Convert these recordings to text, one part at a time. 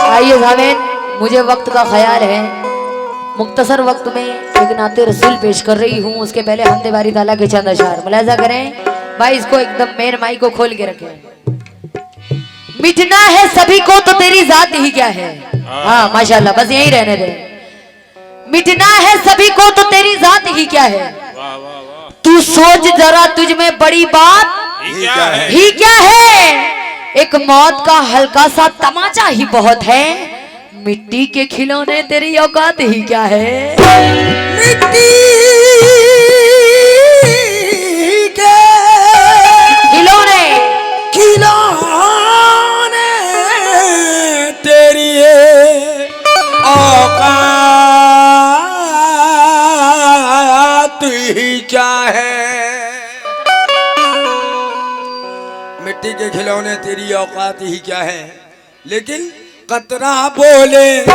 आइए जावेद, मुझे वक्त का ख्याल है, मुख्तसर वक्त में एक नाते रसूल पेश कर रही हूँ। उसके पहले हमदे बारी ताला के चंद अशार मुलाजा करें भाई। इसको एकदम मेन माइक को खोल के रखें। मिटना है सभी को तो तेरी जात ही क्या है। हाँ माशाल्लाह, बस यही रहने दे। मिटना है सभी को तो तेरी जात ही क्या है। तू सोच जरा तुझ में बड़ी बात ही क्या है। एक मौत का हल्का सा तमाचा ही बहुत है। मिट्टी के खिलौने तेरी औकात ही क्या है। मिट्टी के खिलौने खिलौने तेरी औकात ही क्या है। मिट्टी के खिलौने तेरी औकात ही क्या है। लेकिन कतरा बोले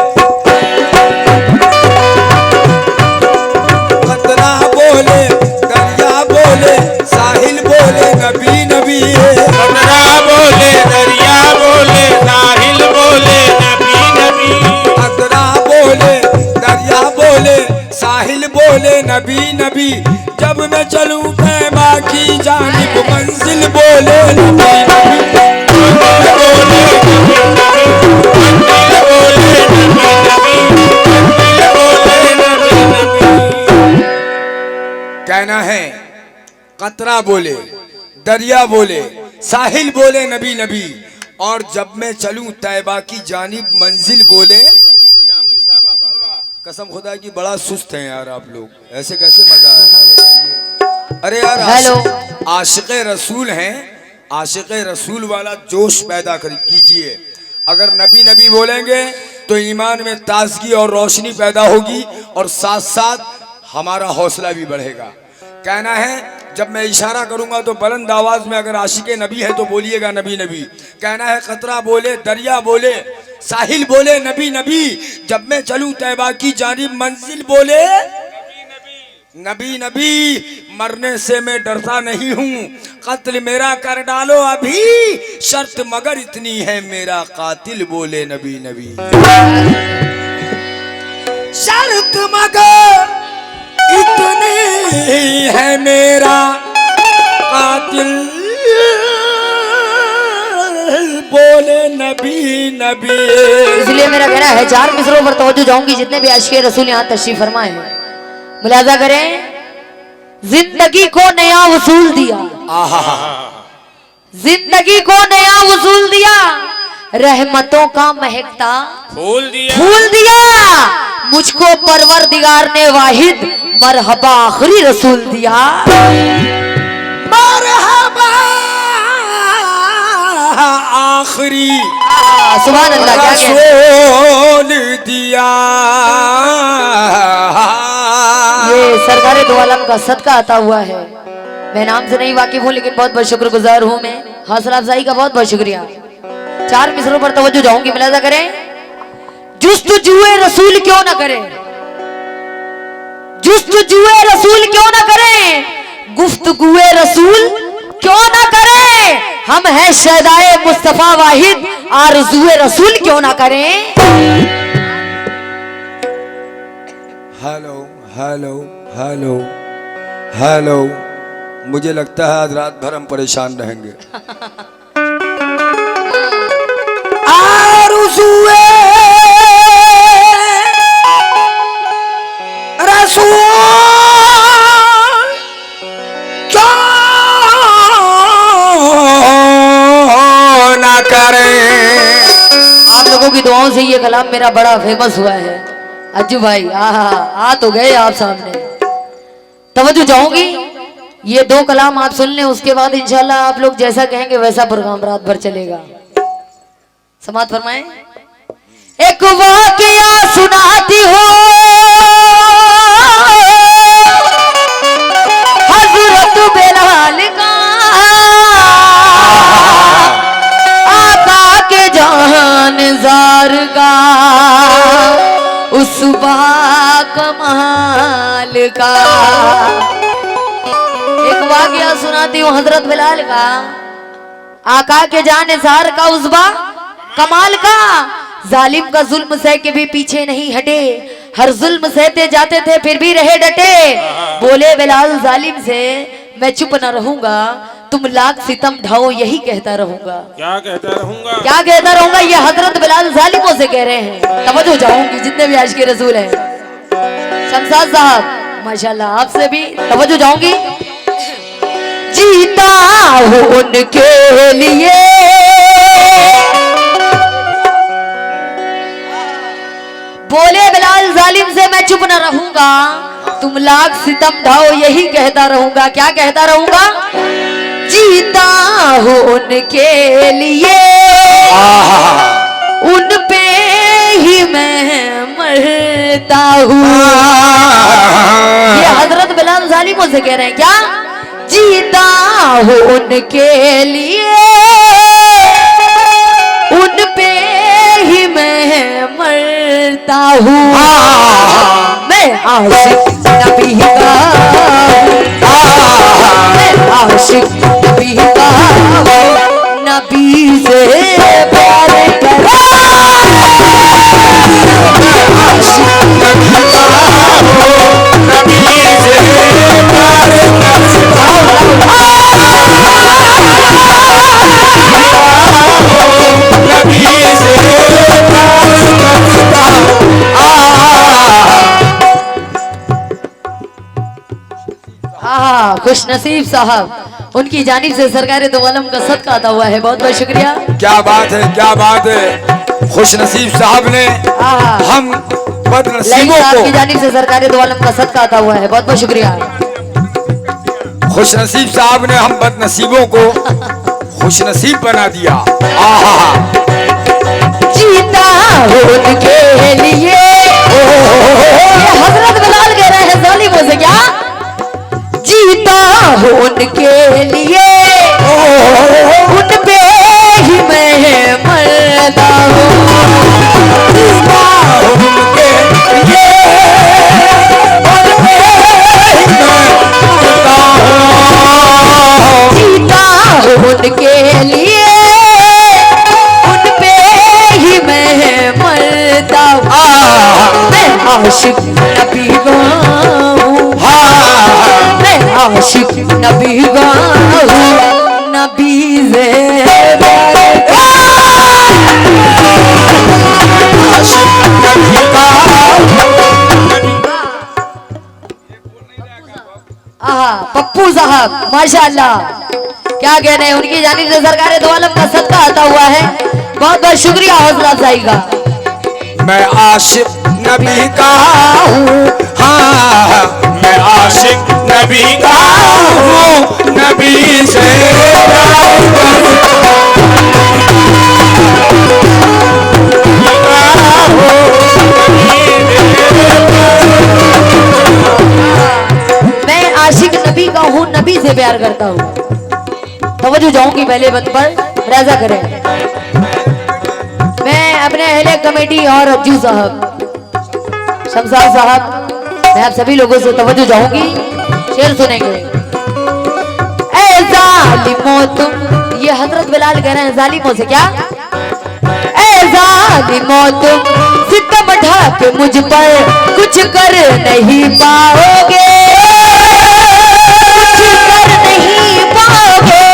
कतरा बोले दरिया बोले साहिल बोले नबी नबी। कतरा बोले दरिया बोले साहिल बोले नबी नबी। कतरा बोले दरिया बोले साहिल बोले नबी नबी। जब मैं चलूं पैमा की जानिब मंजिल बोले नबी नबी। कहना है कतरा बोले दरिया बोले साहिल बोले नबी नबी। और जब मैं चलूं तैबा की जानिब मंजिल बोले। कसम खुदा की बड़ा सुस्त हैं यार आप लोग, ऐसे कैसे मजा आएगा बताइए। अरे यार हेलो, आशिक़े रसूल हैं, आशिक़े रसूल वाला जोश पैदा कीजिए। अगर नबी नबी बोलेंगे तो ईमान में ताजगी और रोशनी पैदा होगी और साथ साथ हमारा हौसला भी बढ़ेगा। कहना है जब मैं इशारा करूंगा तो बुलंद आवाज में अगर आशिक़े नबी है तो बोलिएगा नबी नबी। कहना है कतरा बोले दरिया बोले साहिल बोले नबी नबी। जब मैं चलूं तैबा की जानिब मंजिल बोले नबी नबी। मरने से मैं डरता नहीं हूँ, कत्ल मेरा कर डालो अभी। शर्त मगर इतनी है मेरा कातिल बोले नबी नबी। शर्त मगर इतनी है मेरा कातिल बोले नबी नबी। इसलिए मेरा कहना है चार मिसरों पर तवज्जो जाऊंगी। जितने भी आशिक़े रसूल यहाँ तशरीफ फरमाए हैं मुलाजा करें। जिंदगी को नया वसूल दिया, जिंदगी को नया वसूल दिया। रहमतों का महकता फूल दिया, फूल दिया। मुझको परवरदिगार ने वाहिद मरहबा आखिरी रसूल दिया। मरहबा आखिरी सुभान अल्लाह, क्या कहते रसूल दिया। ये सरकारे दो आलम का सदका आता हुआ है। मैं नाम से नहीं वाकिफ हूँ लेकिन बहुत बहुत शुक्रगुजार हूँ मैं। हौसला अफजाई का बहुत बहुत शुक्रिया। चार मिसरों पर तवज्जो जाऊंगी, मुलाजा करें। जुस्तजुए रसूल क्यों ना करें, जुस्तजुए रसूल क्यों ना करें, गुफ्तगुए रसूल क्यों ना करें। हम हैं शहदाए मुस्तफा वाहिद, आरज़ुए रसूल क्यों ना करें। Hello hello hello hello. मुझे लगता है आज रात भर हम परेशान रहेंगे। आरज़ुए रसूल क्यों ना करें। आप लोगों की दुआओं से ये कलाम मेरा बड़ा फेमस हुआ है। अज्जू भाई आ तो गए आप सामने। तवज्जो चाहूंगी, ये दो कलाम आप सुन लें, उसके बाद इंशाल्लाह आप लोग जैसा कहेंगे वैसा प्रोग्राम रात भर चलेगा। समात फरमाएं। एक वाकया सुनाती हो हजरत बेलाल का, आका के जानजार का, उस कमाल का। एक वाकया सुनाती हूँ हजरत बिलाल का, आका के जानिसार का, उस कमाल का। जालिम का जुल्म सह के भी पीछे नहीं हटे, हर जुल्म सहते जाते थे फिर भी रहे डटे। बोले बिलाल जालिम से मैं चुप न रहूंगा, तुम लाख सितम ढाओ यही कहता रहूंगा। क्या कहता रहूंगा? क्या कहता रहूंगा, ये हजरत बिलाल जालिमों से कह रहे हैं। तवज्जो जाऊंगी जितने भी आज के रसूल हैं। शमशाद साहब माशाल्लाह, आपसे भी तवज्जो जाऊंगी। जीता हूं उनके लिए, बोले बिलाल जालिम से मैं चुप न रहूंगा, तुम लाख सितम ढाओ यही कहता रहूंगा। क्या कहता रहूंगा, जीता हूं उनके लिए, उन पे ही मैं मरता हूँ। ये हजरत बिलाल जालिमों से कह रहे हैं। क्या, जीता हूं उनके लिए, उन पे ही मैं मरता हूँ। मैं आशिक नबी का, मैं आशिक नबी का, नबी से प्यार करता खुश नसीब साहब, उनकी जानिब से सरकार दो आलम का सदका अता हुआ है। बहुत बहुत शुक्रिया। क्या बात है, क्या बात है। खुश नसीब साहब ने हम बदनसीबों को, की जानिब से सरकार दो आलम का सदका अता हुआ है। बहुत बहुत शुक्रिया। खुश नसीब साहब ने हम बदनसीबों को खुश नसीब बना दिया। आहा, जीता उनके लिए, हजरत बिलाल कह रहे हैं जालिमों से। क्या, जीता हूं उनके लिए, उन पे ही मैं मरता हूँ। जीता हूं उनके लिए, उन पे ही मैं मरता हूँ। जीता हूं उनके लिए, उन पे ही मैं मरता हूँ। मैं आशिक नबी का हूँ, आशिक नबी का हूँ, नबी से आशिक नबी का। आहा, पप्पू साहब माशाल्लाह, क्या कह रहे हैं। उनकी जानिब से सरकार दो आलम का सदका आता हुआ है। बहुत बहुत शुक्रिया हौसला अफजाई का। मैं आशिक नबी का हूँ, हाँ मैं आशिक नबी का हूँ, नबी से मैं आशिक नबी का हूँ, नबी से प्यार करता हूँ। तवज्जो जाऊंगी पहले बत पर, राजा करें। मैं अपने अहले कमेटी और अज्जू साहब, शमशाद साहब, मैं आप सभी लोगों से तवज्जो जाऊंगी। शेर सुनेंगे। ऐ जालिमों तुम, ये हजरत बिलाल कह रहे हैं जालिमों से। क्या, ऐ जालिमों तुम सितम ढा के मुझ पर कुछ कर नहीं पाओगे, कुछ कर नहीं पाओगे।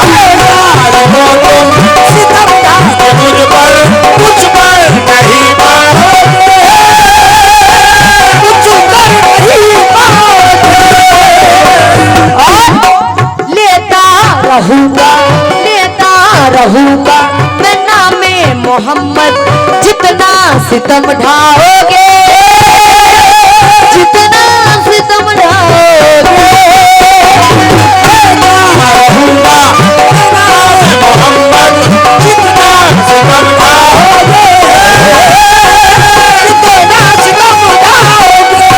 ऐ जालिमों तुम सितम ढा के मुझ पर कुछ कर नहीं पाओगे, लेता रहूंगा मैं नामे मोहम्मद, जितना सितम ढाओगे, जितना सितम ढाओगे। रहूंगा नामे मोहम्मद, जितना सितम ढाओगे, जितना सितम ढाओगे,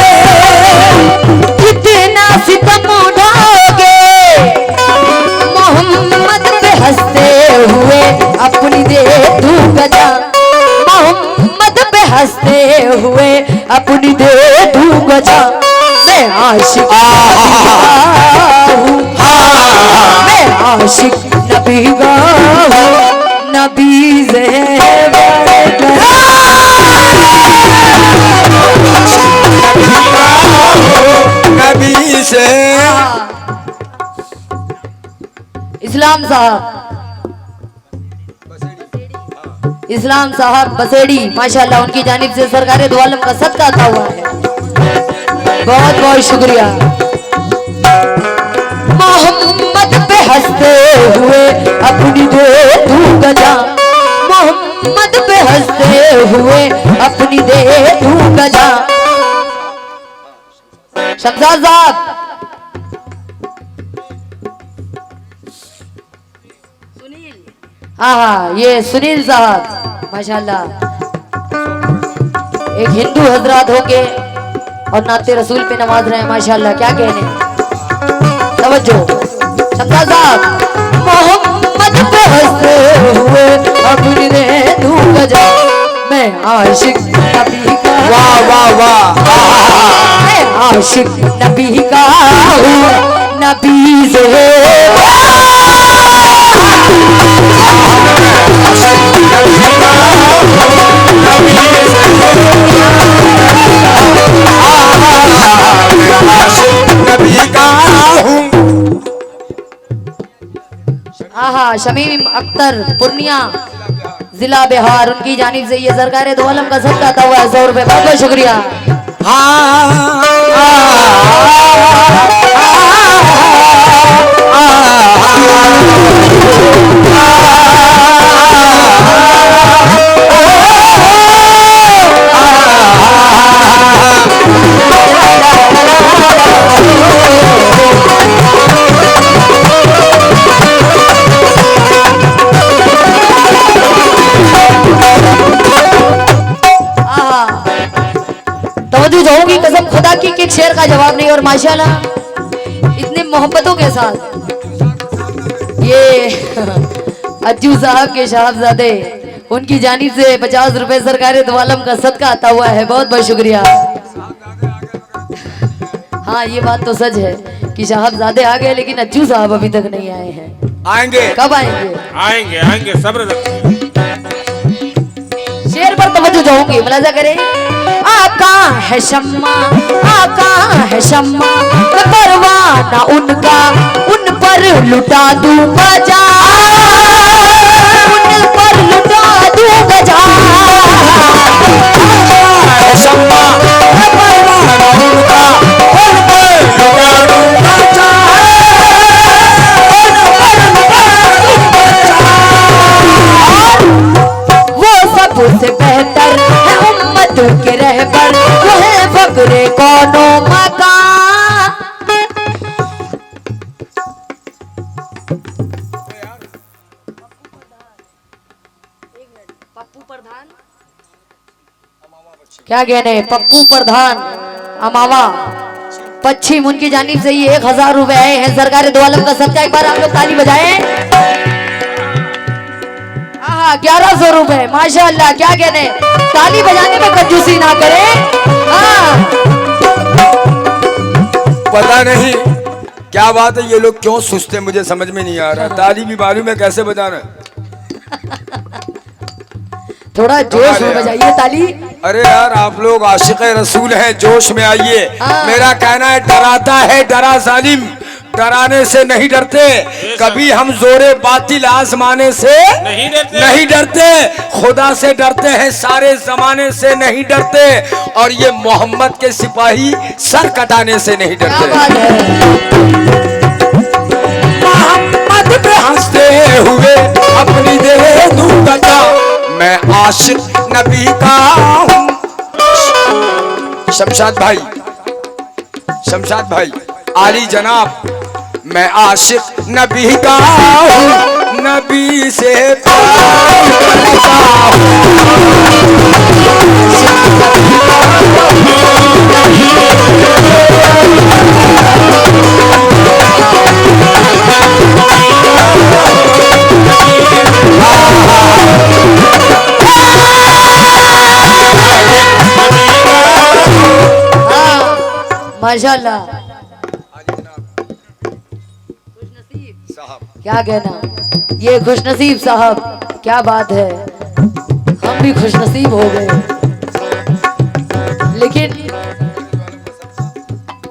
जितना सितम ढाओगे। मोहम्मद पे हंसते हुए अपनी दे दूंगा जान, मोहम्मद पे हंसते हुए अपनी दे दूंगा जान। मैं आशिक हूँ, मैं आशिक नबी का हूँ, नबी से नबी से। इस्लाम साहब, इस्लाम साहब बसेड़ी, माशाल्लाह, उनकी जानिब से सरकार दो आलम का सदका अता हुआ है। बहुत बहुत शुक्रिया। मोहम्मद पे हंसते हुए अपनी दे तू गजा, मोहम्मद पे हंसते हुए अपनी दे तू गजा। शमशाद साहब, हाँ हाँ, ये सुनील साहब, माशाल्लाह, एक हिंदू हजरात होके और नाते रसूल पे नमाज रहे हैं, माशाल्लाह, क्या कहने। तवज्जो शमशाद साहब, मोहम्मद पे हंसते हुए अपनी दे तू गजा, मैं आशिक नबी का, वाह वाह वाह, मैं आशिक नबी का हूँ, नबी से नबी का हूँ। हाँ, शमीम अख्तर पूर्णिया जिला बिहार, उनकी जानिब से ये सरकार दो आलम का सदका अता हुआ है 100 रुपए। बहुत बहुत शुक्रिया। तवज्जो जाऊंगी कसम खुदा की कि एक शेर का जवाब नहीं। और माशाल्लाह इतने मोहब्बतों के साथ ये अज्जू साहब के साहबजादे, उनकी जानिब से 50 रुपए सरकार दो आलम का सदका आता हुआ है। बहुत बहुत शुक्रिया। हाँ, ये बात तो सच है कि साहबजादे आ गए लेकिन अज्जू साहब अभी तक नहीं आए हैं। आएंगे, कब आएंगे? आएंगे आएंगे, सब्र रखिए। शेर पर तवज्जो जाऊंगी, मुलाजा करें। आका है शम्मा, आका है शम्मा, मैं परवाना उनका, उन पर लुटा दूं बजा, उन पर लुटा दूं बजा। शम्मा मैं परवाना उनका, उन पर लुटा दूं बजा, उन पर लुटा दूं बजा। वो सबसे बेहतर है उम्मत के रहबर, वो है फक्रे कौनो मकान। पप्पू प्रधान, क्या कहने, पप्पू प्रधान अमावा पश्चिम, उनकी जानिब से ये 1000 रुपए आए हैं सरकार दो आलम का सदका। एक बार आप लोग ताली बजाएं। 1100 रुपए, माशाअल्लाह, क्या कहने, ताली बजाने में कंजूसी ना करें। पता नहीं क्या बात है, ये लोग क्यों सुस्ते, मुझे समझ में नहीं आ रहा। ताली भी मालूम है कैसे बजाना। थोड़ा जोश में बजाइए ताली। अरे यार, आप लोग आशिक रसूल हैं, जोश में आइए। हाँ। मेरा कहना है, डराता है डरा जालिम, डराने से नहीं डरते। कभी हम जोरे बातिल आजमाने से नहीं डरते, खुदा से डरते हैं, सारे जमाने से नहीं डरते, और ये मोहम्मद के सिपाही सर कटाने से नहीं क्या डरते। बात है। मोहम्मद पे हंसते हुए अपनी दे दूं गजा, मैं आशिक नबी का हूँ। शमशाद भाई, शमशाद भाई, आली जनाब, मैं आशिक नबी का हूँ, नबी से प्यार करता हूँ। माशाल्लाह, क्या कहना, ये खुशनसीब साहब क्या बात है, हम भी खुशनसीब हो गए। लेकिन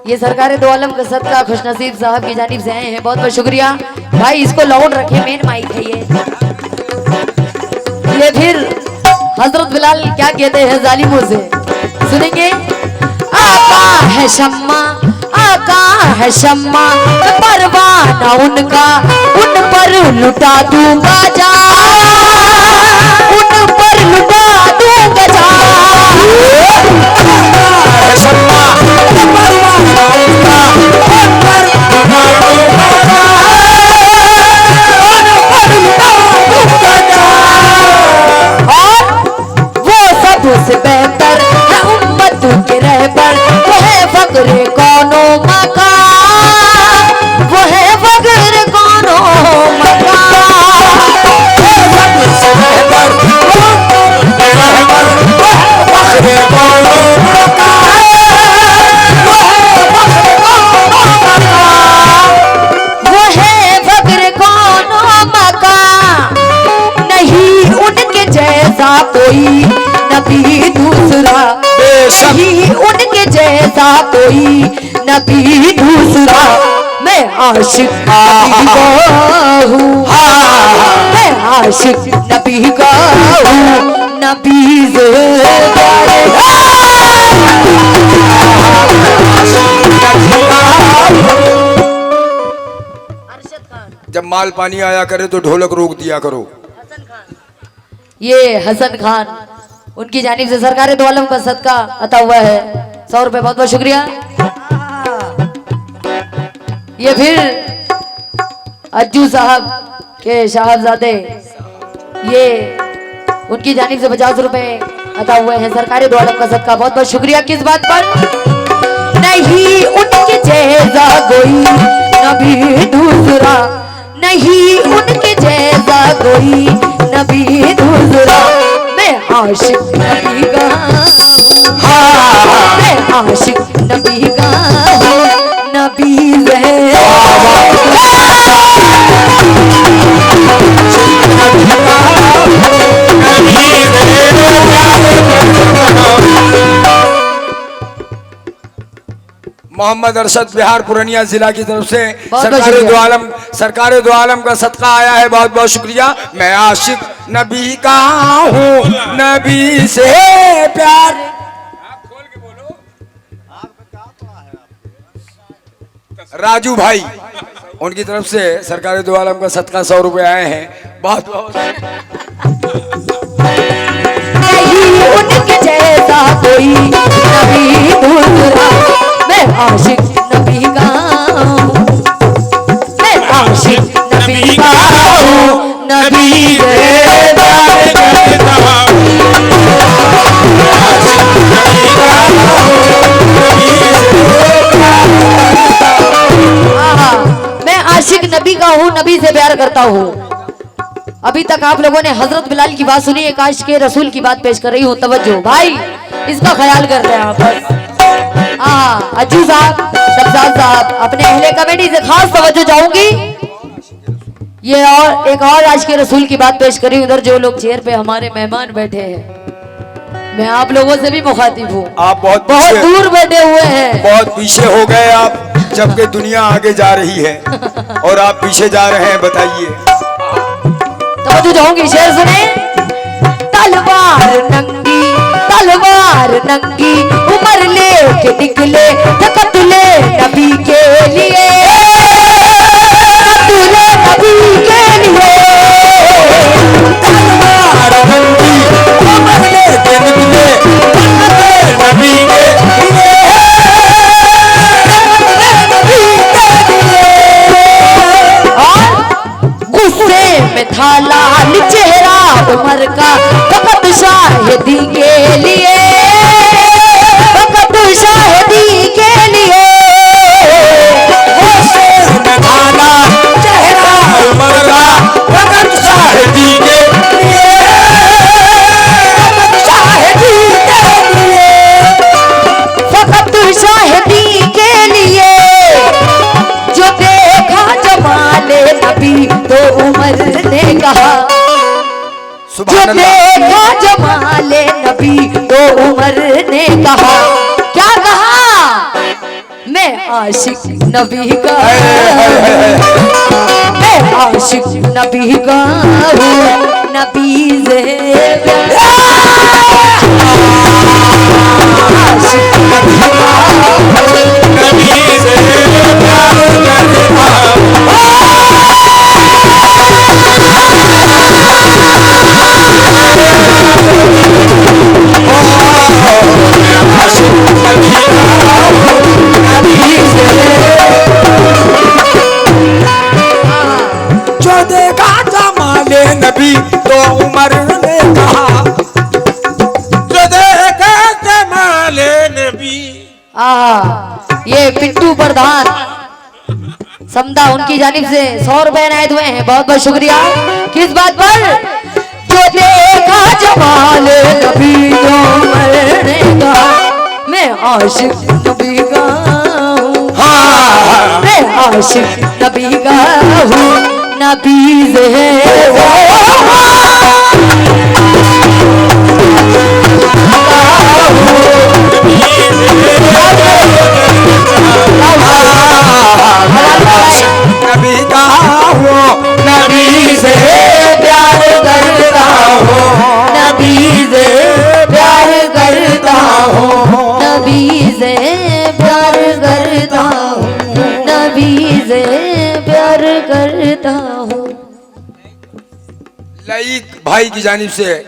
ये सरकार दो आलम का सदका खुशनसीब साहब की जानिब से आए हैं, बहुत बहुत शुक्रिया भाई। इसको लाउड रखे, मेन माइक है ये फिर हजरत बिलाल क्या कहते हैं जालिमों से, सुनेंगे। आका है शम्मा, आका है शम्मा, परवाना उनका, उन पर लुटा दूंगा जा, उन पर लुटा दूंगा जा। से बेहतर है उम्मत के रहबर, वो है फक्र कौनो मकान, वो है फक्र कौनो नहीं उनके जैसा कोई नबी दूसरा, नहीं उनके जैसा कोई नबी दूसरा। मैं आशिक नबी का हूँ, मैं आशिक नबी का हूँ, नबी से जब माल पानी आया करे तो ढोलक रोक दिया करो। ये हसन खान, उनकी जानिब से सरकार दो आलम का सदका अता हुआ है 100 रुपए, बहुत बहुत शुक्रिया। ये फिर अज्जू साहब के साहबजादे, ये उनकी जानिब से 50 रुपए अता हुए हैं सरकार दो आलम का सदका, बहुत बहुत शुक्रिया। किस बात पर? नहीं उनके जैसा कोई नबी दूसरा, नहीं उनके जैसा कोई नबी दूसरा। मैं आशिक नबी का हूँ, मैं आशिक नबी का हूँ, नबी मोहम्मद अरशद बिहार पुरनिया जिला की तरफ से सरकार दो आलम का सदका आया है, बहुत बहुत शुक्रिया। मैं आशिक नबी का हूँ, नबी से प्यार। राजू भाई, उनकी तरफ से सरकार दो आलम का सदका 100 रुपए आए हैं, बहुत बहुत। नहीं उनके जैसा कोई नबी दूसरा, मैं आशिक नबी का हूँ, मैं आशिक नबी का हूँ, नबी मैं आशिक नबी का हूँ, नबी से प्यार करता हूँ। अभी तक आप लोगों ने हजरत बिलाल की बात सुनी, एक आशिक के रसूल की बात पेश कर रही हूँ, तवज्जो भाई, इसका ख्याल करते हैं आप बस। अज्जू साहब, शहजाद साहब, अपने अहले कमेटी से खास तवज्जो चाहूंगी। ये और एक और आशिक के रसूल की बात पेश करी, उधर जो लोग चेयर पे हमारे मेहमान बैठे हैं, मैं आप लोगों से भी मुखातिब हूँ। आप बहुत दूर बैठे हुए हैं, बहुत पीछे हो गए आप, जबकि दुनिया आगे जा रही है और आप पीछे जा रहे हैं, बताइए। तवज्जो चाहूंगी, शेर सुने। तलवार नंगी, तलवार नंगी, उमर लेके निकले कत्ले नबी के लिए, कत्ले नबी के लिए। तलवार नंगी, उमर लेके निकले कत्ले नबी के लिए, और गुस्से में था लाल चेहरा उमर का, फकत शाहिदी के लिए। आशिक नबी का, मैं आशिक नबी का हूँ, नबी से आशिक नबी का हूँ, नबी से प्यार करता जो देखा जमाले नबी तो उमर ने कहा, जो देखा जमाले नबी। ये पिंटू प्रधान समदा उनकी जानिब से 100 रुपए इनायत हुए हैं, बहुत बहुत शुक्रिया। किस बात पर? जो देखा जमाले नबी तो मरने का, मैं आशिक नबी का हूँ, मैं आशिक नबी का हूँ, नबी से नबी का हो, नबी से प्यार करता हूँ, नबी से प्यार करता हूँ, नबी से प्यार करता हूँ, नबी से प्यार करता हूँ। लाइक भाई की जानिब से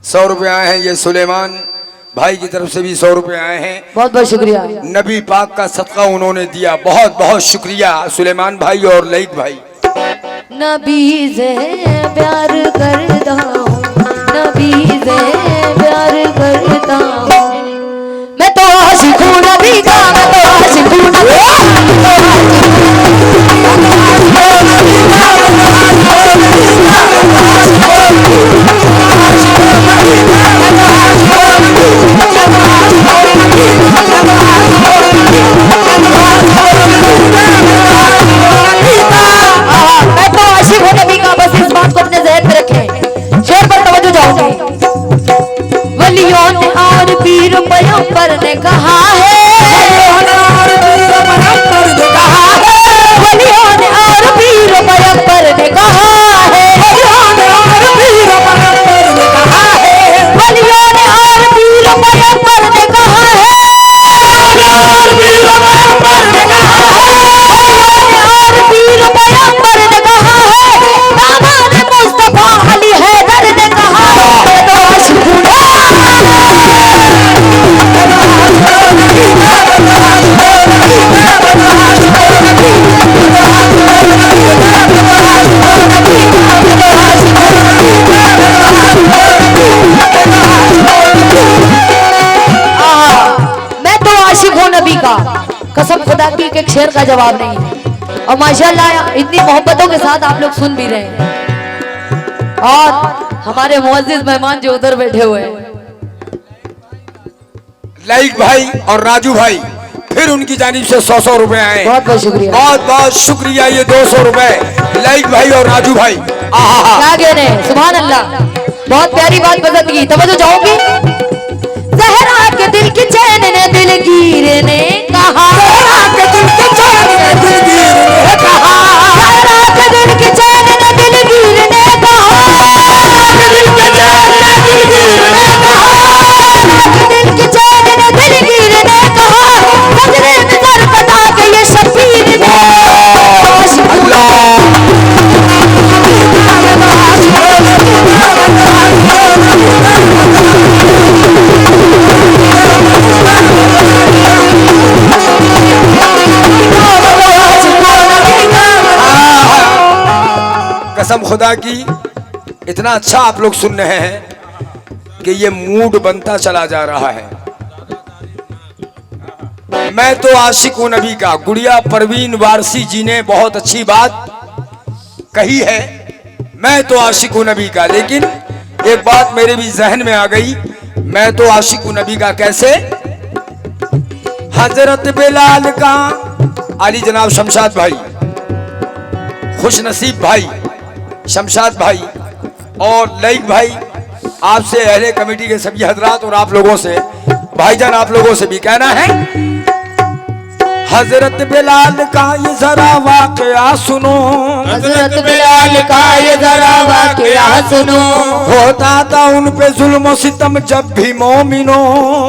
100 रुपए आए हैं। ये सुलेमान भाई की तरफ से भी 100 रुपए आए हैं। बहुत बहुत शुक्रिया। नबी पाक का सदका उन्होंने दिया, बहुत बहुत शुक्रिया सुलेमान भाई और लईक भाई। नबी से प्यार करता हूँ, नबी से प्यार करता हूँ, मैं तो आशिक हूँ नबी का, मैं तो आशिक हूँ नबी का, मैं तो आशिक हूँ नबी का। बस इस बात को अपने ज़हन में रखें। शेर पर तवज्जो जाऊंगी। वलियों ने और पीर पैगंबर ने कहा है, वलियों ने और पीर पैगंबर ने कहा है, वलियों ने और पीर पैगंबर ने कहा है, वलियों ने और पीर पैगंबर ने कहा है, वलियों ने और पीर पैगंबर ने कहा है, और पीर पैगंबर ने कहा है, और पीर पैगंबर ने कहा है, दामाद मुस्तफा अली हैदर ने कहा है, तो आशिक हूँ मैं तो आशिक हूँ नबी का। कसम खुदा की एक शेर का जवाब नहीं है। और माशाल्लाह इतनी मोहब्बतों के साथ आप लोग सुन भी रहे हैं। और हमारे मुअज्जिज मेहमान जो उधर बैठे हुए हैं, लाइक भाई और राजू भाई, फिर उनकी जानिब से 100 रुपए आए। बहुत बहुत शुक्रिया। बहुत बहुत शुक्रिया। ये 200 रुपए लाइक भाई और राजू भाई। आहा, क्या कहने, सुभान अल्लाह। बहुत प्यारी बात पसंद की, तवज्जो जाओगी। जहरा के दिल की चैन ने दिलगीर ने कहा, जहरा के दिल की चैन ने दिलगीर ने कहा, जहरा के दिल की चैन ने दिलगीर ने कहा, जहरा के दिल की चैन ने दिलगीर ने कहा, जहरा के दिल की चैन ने दिलगीर ने कहा, नजरे नजर कटा के ये शबीर ने कसम खुदा की इतना अच्छा आप लोग सुन रहे हैं कि ये मूड बनता चला जा रहा है। मैं तो आशिक हूं नबी का। गुड़िया परवीन वारसी जी ने बहुत अच्छी बात कही है, मैं तो आशिक हूं नबी का। लेकिन एक बात मेरे भी जहन में आ गई, मैं तो आशिक हूं नबी का कैसे? हजरत बिलाल का अली जनाब शमशाद भाई, खुश नसीब भाई शमशाद भाई और लईक भाई, आपसे अहले कमेटी के सभी हजरात और आप लोगों से, भाईजान आप लोगों से भी कहना है, हजरत बिलाल का ये जरा वाकया सुनो, हजरत बिलाल का ये जरा वाकया सुनो। होता था उन पे जुल्म सितम जब भी मोमिनो,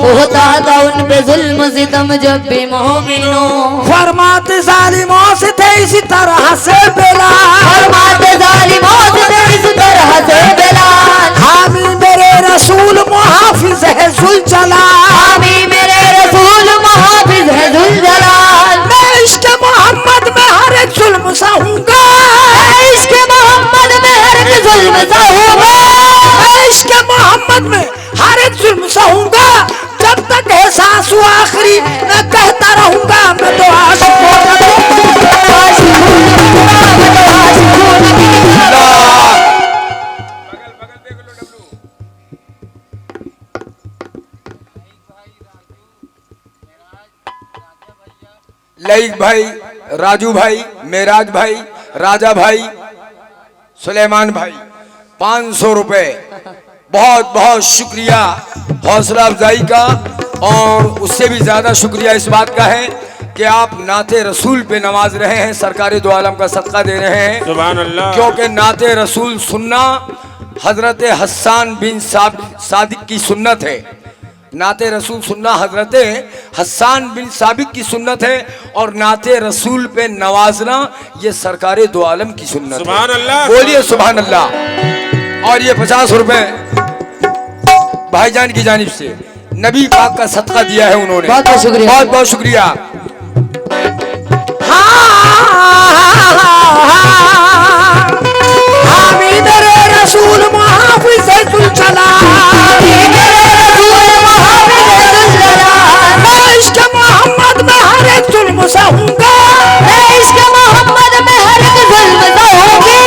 होता था उन पे जुल्म सितम जब भी मोमिनो। फरमाते जालिमों से थे इसी तरह से बिलाल, फरमाते जालिमों से थे इस तरह से बिलाल। हामी मेरे रसूल मुहाफिज है जुलजलाल, हामी मेरे रसूल मुहाफिज है जुलजलाल। मैं इश्क मोहम्मद में हर एक जुल्म सहूंगा, मैं इश्क मोहम्मद में हर एक जुल्म सहूंगा। मैं इश्क मोहम्मद में हर एक जुल्म सहूंगा। जब तक है सांस वो आखिरी मैं कहता रहूंगा मैं तो आशिक हूं। लईक भाई, राजू भाई, मेराज भाई, राजा भाई, सुलेमान भाई, 500 रुपए। बहुत बहुत शुक्रिया हौसला अफजाई का, और उससे भी ज्यादा शुक्रिया इस बात का है कि आप नाते रसूल पे नवाज रहे हैं, सरकार दो आलम का सदका दे रहे हैं। सुभान अल्लाह। क्योंकि नाते रसूल सुनना हजरत हस्सान बिन सादिक की सुन्नत है। नाते रसूल सुनना हजरत हस्सान बिन साबिक की सुन्नत है, और नाते रसूल पे नवाजना ये सरकार दो आलम की सुन्नत है। सुभान अल्लाह। बोलिए सुभान अल्लाह। और ये 50 रुपए भाईजान की जानिब से नबी पाक का सदका दिया है उन्होंने। बहुत बहुत शुक्रिया। बहुत बहुत शुक्रिया। रसूल मुहाफिज है जुलजलाल, मैं इश्क मोहम्मद में हर एक जुल्म सहूंगा, मैं इश्क मोहम्मद में हर एक जुल्म सहूंगी।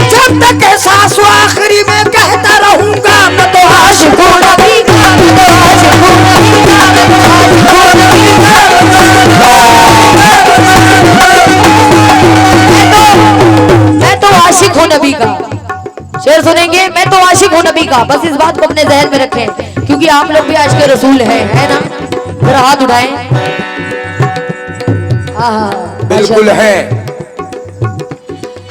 जब तक एहसास आखिरी में कहता रहूंगा मैं तो आशिक हूं नबी का, मैं तो आशिक हूं नबी का, मैं तो आशिक हूं नबी का। मैं तो आशिक हूं नबी का। शेर सुनेंगे, मैं तो आशिक हूं नबी का। बस इस बात को अपने जहन में रखें, क्योंकि आप लोग भी आज के रसूल हैं, है ना? जरा हाथ उठाएं। बिल्कुल है।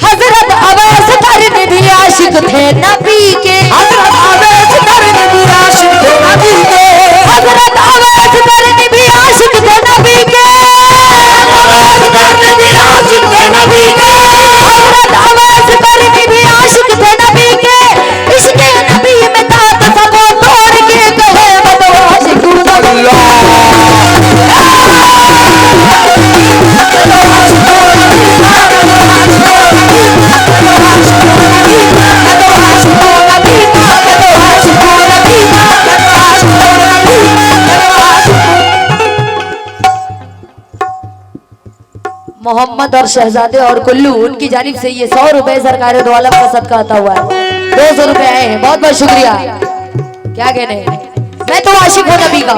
हजरत अवैस करने भी आशिक थे नबी के, हजरत अवैस करने भी आशिक थे नबी के, हजरत अवैस करने भी आशिक थे नबी के, अवैस करने भी आशिक थे नबी के, हजरत अवैस करने भी आशिक थे नबी के। इसके नबी में तात सबो तोड़ के कहे मैं तो आशिक हूं नबी का। मोहम्मद और शहजादे और कुल्लू उनकी जानिब से ये 100 रुपए सरकार दो आलम का सदका आता हुआ है। 200 रुपए आए हैं, बहुत बहुत शुक्रिया। क्या कहने हैं? मैं तो आशिक हूं नबी का।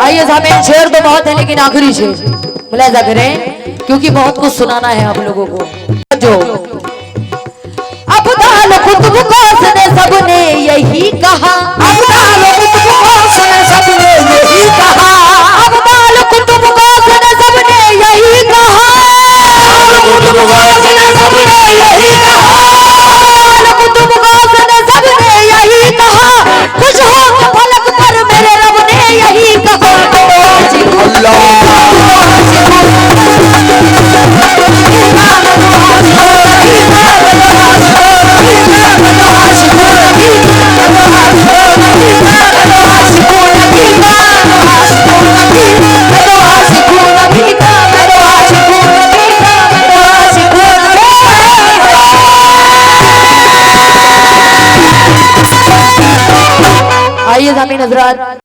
आइए सामने, शेर तो बहुत है लेकिन आखिरी शेर मुलाजा करें, क्योंकि बहुत कुछ सुनाना है आप लोगों को। जो अब्दाल कुतुब गौस ने सबने यही कहा, अब्दाल कुतुब गौस ने सबने यही कहा, अब्दाल कुतुब गौस ने सबने यही कहा, कुतुब गौस ने सबने यही कहा, कुतुब गौस ने सबने यही कहा। खुश हो फलक पर मेरे रब ने यही कहा। आइए ज़मीन हज़रात।